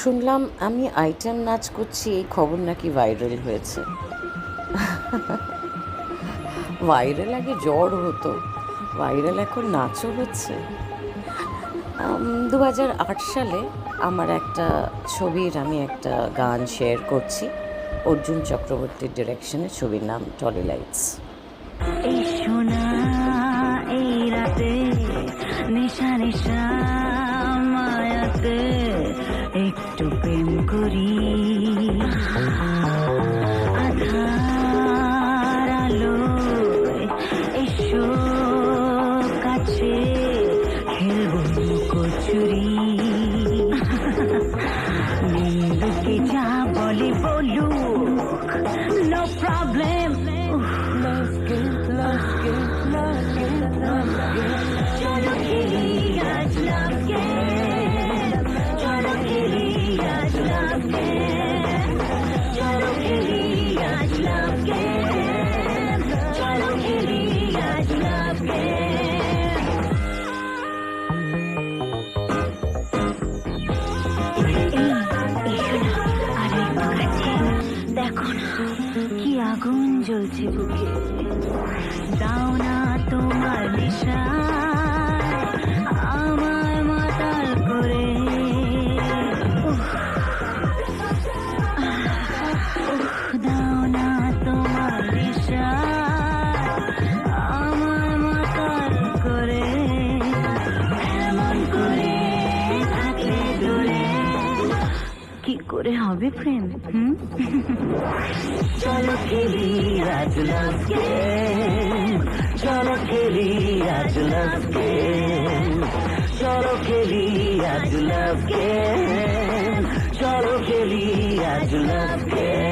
শুনলাম আমি আইটেম নাচ করছি, এই খবর নাকি ভাইরাল হয়েছে। ভাইরাল আগে জ্বর হতো, ভাইরাল এখন নাচও হচ্ছে। 2008 সালে আমার একটা ছবির আমি একটা গান শেয়ার করছি, অর্জুন চক্রবর্তীর ডিরেকশনে। ছবির নাম টলি লাইটস। এই সোনা এই রাতে নেশা নেশা মায়াতে একটু প্রেম করি, আধার আলোয় এসো কাছে খেলবো কচুরি। নিন্দুকে যা বলে বলুক, no problem. Love game, love game, love game, love game. Cholo kheli aaj love game. Cholo kheli aaj love game. Cholo kheli aaj love game. Cholo kheli aaj love game. দেখো না কি আগুন জ্বলছে বুকে, দাও না তোমার নেশা আমায় মাতাল করে। দাও না তোমার নেশা আমায় মাতাল করে, এমন করে থাকলে দূরে কি করে হবে প্রেম? চলো খেলি আজ লাভ গেম, চলো খেলি আজ লাভ গেম, চলো খেলি আজ লাভ গেম, চলো খেলি আজ লাভ গেম।